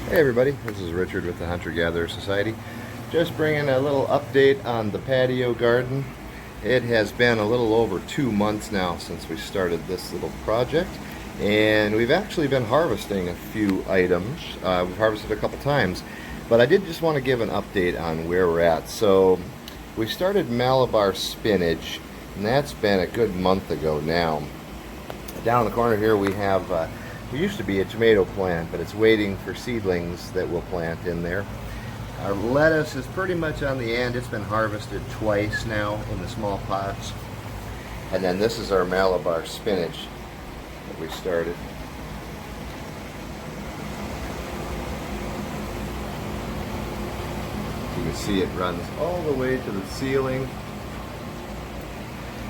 Hey everybody, this is Richard with the Hunter-Gatherer Society. Just bringing a little update on the patio garden. It has been a little over 2 months now since we started this little project, and we've actually been harvesting a few items. We've harvested a couple times, but I did just want to give an update on where we're at. So we started Malabar spinach, and that's been a good month ago now. Down in the corner here we have it used to be a tomato plant, but it's waiting for seedlings that we'll plant in there. Our lettuce is pretty much on the end. It's been harvested twice now in the small pots. And then this is our Malabar spinach that we started. You can see it runs all the way to the ceiling.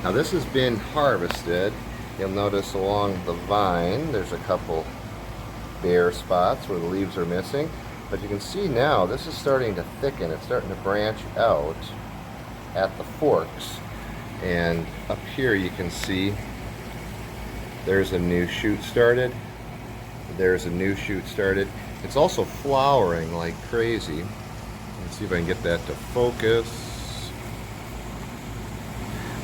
Now this has been harvested. You'll notice along the vine there's a couple bare spots where the leaves are missing, but you can see now this is starting to thicken. It's starting to branch out at the forks, and up here you can see there's a new shoot started. There's a new shoot started. It's also flowering like crazy. Let's see if I can get that to focus.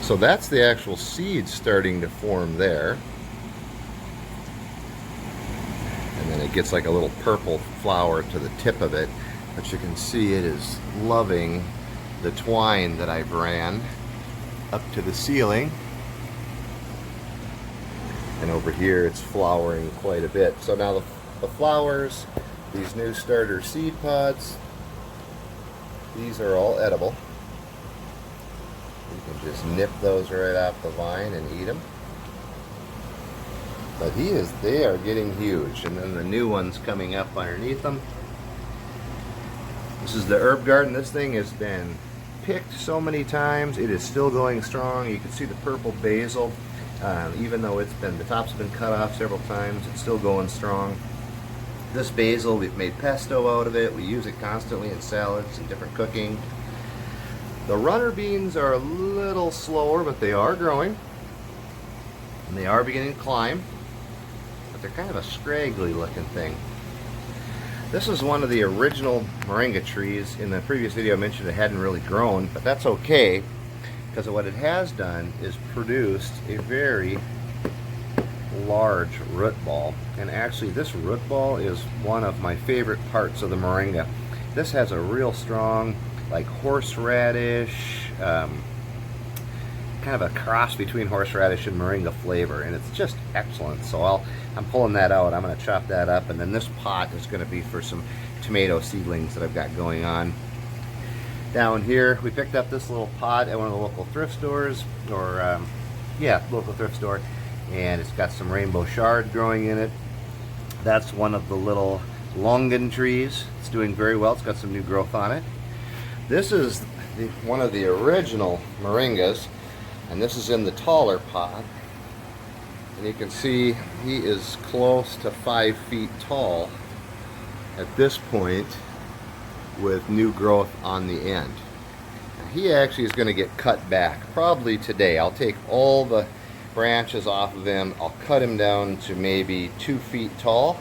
So that's the actual seed starting to form there. And then it gets like a little purple flower to the tip of it. But you can see it is loving the twine that I've ran up to the ceiling. And over here it's flowering quite a bit. So now the flowers, these new starter seed pods, these are all edible. You can just nip those right off the vine and eat them. But they are getting huge. And then the new ones coming up underneath them. This is the herb garden. This thing has been picked so many times. It is still going strong. You can see the purple basil. Even though the tops have been cut off several times, it's still going strong. This basil, we've made pesto out of it. We use it constantly in salads and different cooking. The runner beans are a little slower, but they are growing. And they are beginning to climb. But they're kind of a scraggly looking thing. This is one of the original moringa trees. In the previous video I mentioned it hadn't really grown, but that's okay, because what it has done is produced a very large root ball. And actually this root ball is one of my favorite parts of the moringa. This has a real strong, like horseradish, kind of a cross between horseradish and moringa flavor, and it's just excellent. So I'm pulling that out. I'm going to chop that up, and then this pot is going to be for some tomato seedlings that I've got going on. Down here, we picked up this little pot at one of the local thrift stores, or local thrift store, and it's got some rainbow chard growing in it. That's one of the little longan trees. It's doing very well. It's got some new growth on it. This is one of the original moringas, and this is in the taller pot. And you can see he is close to 5 feet tall at this point with new growth on the end. Now, he actually is going to get cut back probably today. I'll take all the branches off of him. I'll cut him down to maybe 2 feet tall,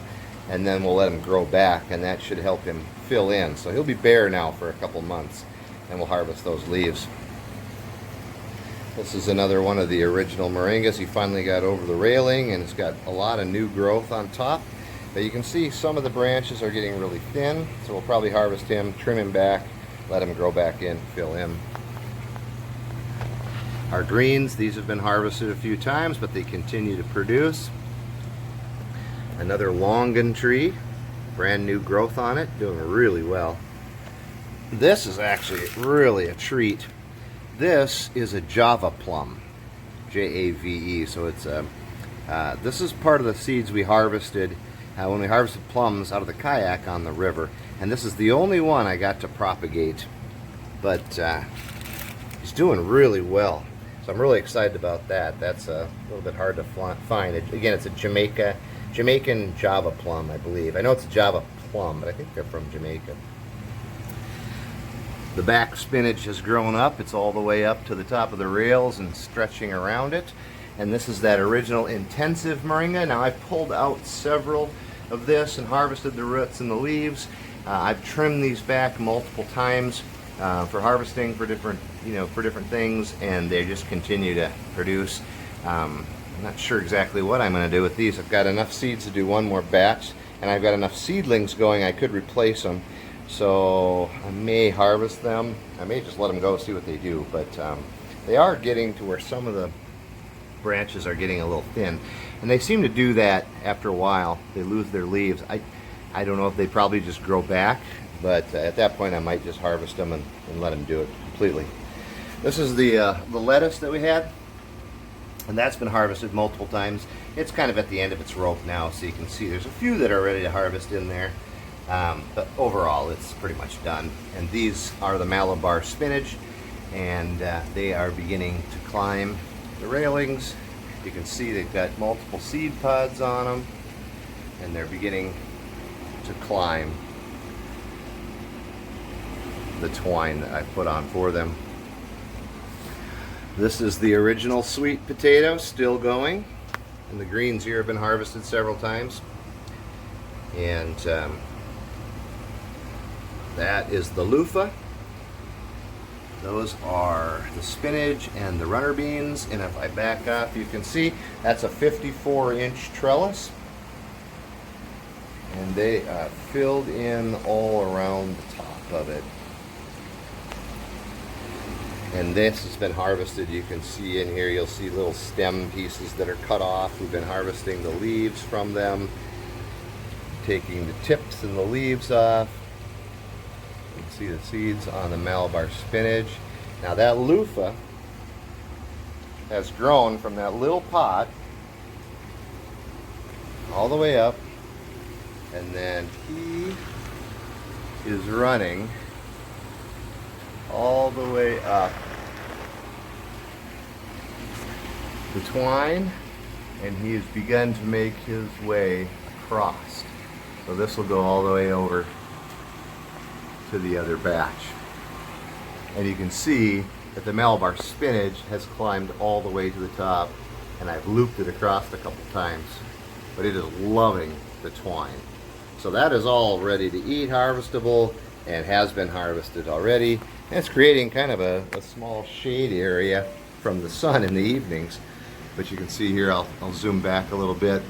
and then we'll let him grow back, and that should help him fill in. So he'll be bare now for a couple months, and we'll harvest those leaves. This is another one of the original moringas. He finally got over the railing, and it's got a lot of new growth on top. But you can see some of the branches are getting really thin, so we'll probably harvest him, trim him back, let him grow back in, fill in. Our greens, these have been harvested a few times, but they continue to produce. Another longan tree, brand new growth on it, doing really well. This is actually really a treat. This is a Java plum, J-A-V-E. So it's this is part of the seeds we harvested when we harvested plums out of the kayak on the river, and this is the only one I got to propagate. But he's doing really well, so I'm really excited about that. That's a little bit hard to find. Again, it's a Jamaican Java plum, I believe. I know it's a Java plum, but I think they're from Jamaica. The back spinach has grown up. It's all the way up to the top of the rails and stretching around it. And this is that original intensive moringa. Now I've pulled out several of this and harvested the roots and the leaves. I've trimmed these back multiple times for harvesting for different, for different things, and they just continue to produce. I'm not sure exactly what I'm going to do with these. I've got enough seeds to do one more batch, and I've got enough seedlings going I could replace them. So I may harvest them. I may just let them go, see what they do. But they are getting to where some of the branches are getting a little thin, and they seem to do that after a while. They lose their leaves. I don't know if they probably just grow back, but at that point I might just harvest them and let them do it completely. This is the lettuce that we had, and that's been harvested multiple times. It's kind of at the end of its rope now, so you can see there's a few that are ready to harvest in there, but overall it's pretty much done. And these are the Malabar spinach, and they are beginning to climb the railings. You can see they've got multiple seed pods on them, and they're beginning to climb the twine that I put on for them. This is the original sweet potato, still going, and the greens here have been harvested several times. And that is the loofah. Those are the spinach and the runner beans, and if I back up you can see that's a 54-inch trellis, and they filled in all around the top of it. And this has been harvested. You can see in here, you'll see little stem pieces that are cut off. We've been harvesting the leaves from them, taking the tips and the leaves off. You can see the seeds on the Malabar spinach. Now that loofah has grown from that little pot all the way up, and then he is running all the way up the twine, and he has begun to make his way across. So this will go all the way over to the other batch. And you can see that the Malabar spinach has climbed all the way to the top, and I've looped it across a couple times, but it is loving the twine. So that is all ready to eat, harvestable, and has been harvested already. And it's creating kind of a small shade area from the sun in the evenings. But you can see here, I'll zoom back a little bit.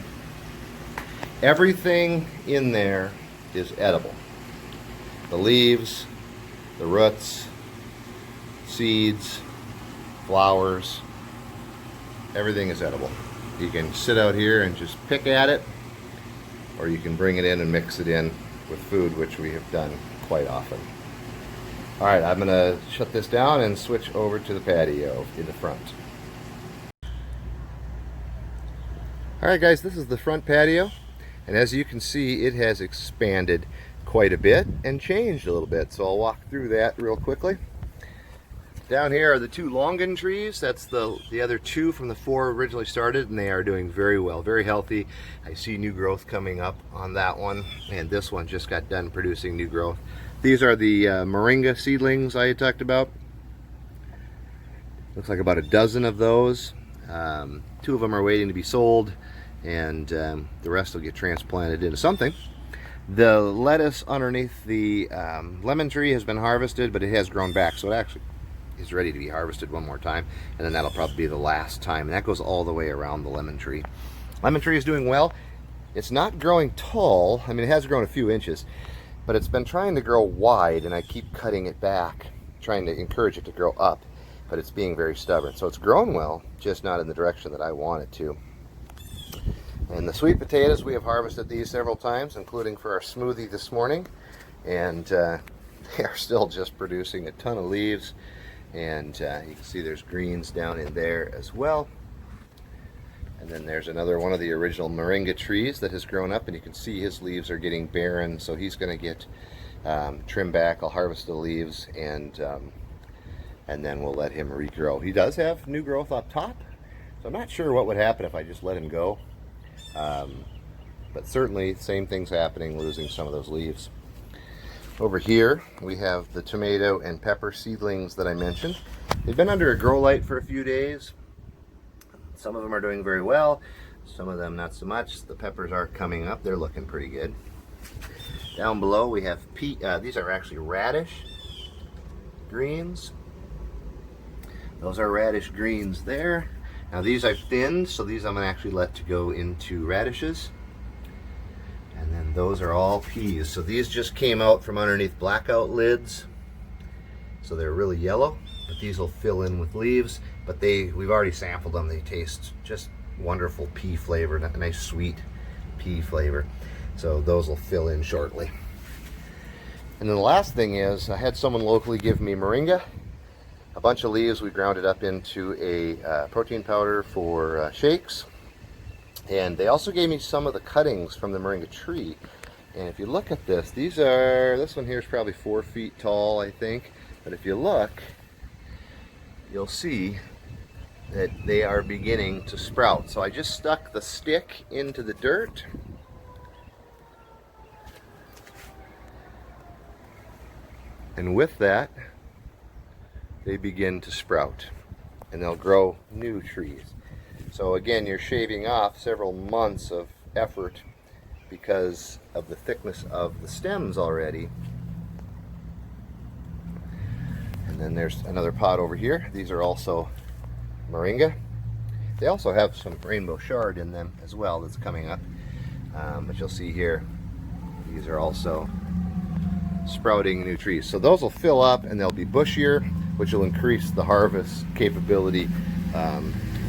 Everything in there is edible. The leaves, the roots, seeds, flowers, everything is edible. You can sit out here and just pick at it, or you can bring it in and mix it in with food, which we have done quite often. All right, I'm gonna shut this down and switch over to the patio in the front. All right guys, this is the front patio, and as you can see, it has expanded quite a bit and changed a little bit, so I'll walk through that real quickly. Down here are the two longan trees. That's the other two from the four originally started, and they are doing very well, very healthy. I see new growth coming up on that one, and this one just got done producing new growth. These are the moringa seedlings I had talked about. Looks like about a dozen of those. 2 of them are waiting to be sold, and the rest will get transplanted into something. The lettuce underneath the lemon tree has been harvested, but it has grown back, so it actually is ready to be harvested one more time, and then that'll probably be the last time, and that goes all the way around the lemon tree. Lemon tree is doing well. It's not growing tall. I mean, it has grown a few inches, but it's been trying to grow wide, and I keep cutting it back, trying to encourage it to grow up, but it's being very stubborn. So it's grown well, just not in the direction that I want it to. And the sweet potatoes, we have harvested these several times, including for our smoothie this morning, and they are still just producing a ton of leaves. And you can see there's greens down in there as well. And then there's another one of the original moringa trees that has grown up, and you can see his leaves are getting barren, so he's going to get trimmed back. I'll harvest the leaves, and then we'll let him regrow. He does have new growth up top, so I'm not sure what would happen if I just let him go. But certainly same thing's happening, losing some of those leaves. Over here we have the tomato and pepper seedlings that I mentioned. They've been under a grow light for a few days. Some of them are doing very well. Some of them not so much. The peppers are coming up. They're looking pretty good. Down below we have these are actually radish greens. Those are radish greens there. Now these I've thinned, so these I'm going to actually let to go into radishes. And then those are all peas. So these just came out from underneath blackout lids. So they're really yellow, but these will fill in with leaves. But we've already sampled them. They taste just wonderful pea flavor, a nice sweet pea flavor. So those will fill in shortly. And then the last thing is, I had someone locally give me moringa. A bunch of leaves we ground it up into a protein powder for shakes. And they also gave me some of the cuttings from the moringa tree. And if you look at this, this one here is probably 4 feet tall, I think. But if you look, you'll see that they are beginning to sprout. So I just stuck the stick into the dirt. And with that, they begin to sprout. And they'll grow new trees. So again, you're shaving off several months of effort because of the thickness of the stems already. And then there's another pot over here. These are also moringa. They also have some rainbow chard in them as well that's coming up. But you'll see here, these are also sprouting new trees. So those will fill up and they'll be bushier, which will increase the harvest capability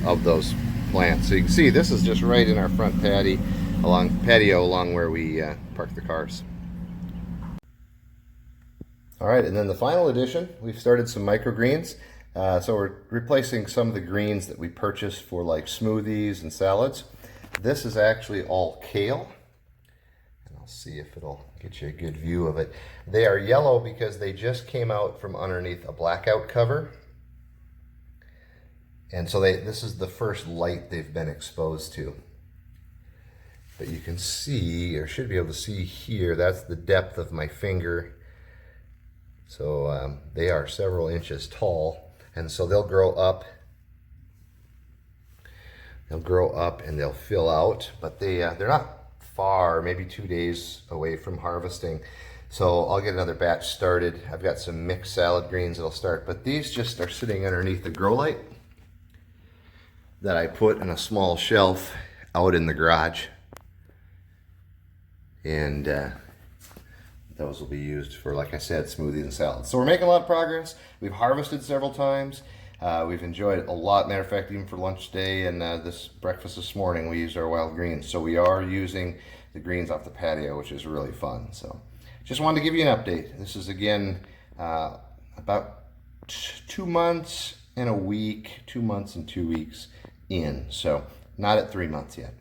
of those plants. So you can see this is just right in our front patio along where we park the cars. All right, and then the final addition, we've started some microgreens. So we're replacing some of the greens that we purchased for like smoothies and salads. This is actually all kale. And I'll see if it'll get you a good view of it. They are yellow because they just came out from underneath a blackout cover. And so this is the first light they've been exposed to. But you can see, or should be able to see here, that's the depth of my finger. So they are several inches tall, and so they'll grow up. They'll grow up and they'll fill out, but they're not far, maybe 2 days away from harvesting. So I'll get another batch started. I've got some mixed salad greens that'll start, but these just are sitting underneath the grow light that I put in a small shelf out in the garage. And those will be used for, like I said, smoothies and salads. So we're making a lot of progress. We've harvested several times. We've enjoyed it a lot. Matter of fact, even for lunch today and this breakfast this morning, we used our wild greens. So we are using the greens off the patio, which is really fun. So just wanted to give you an update. This is, again, about 2 months and a week, 2 months and 2 weeks in. So not at 3 months yet.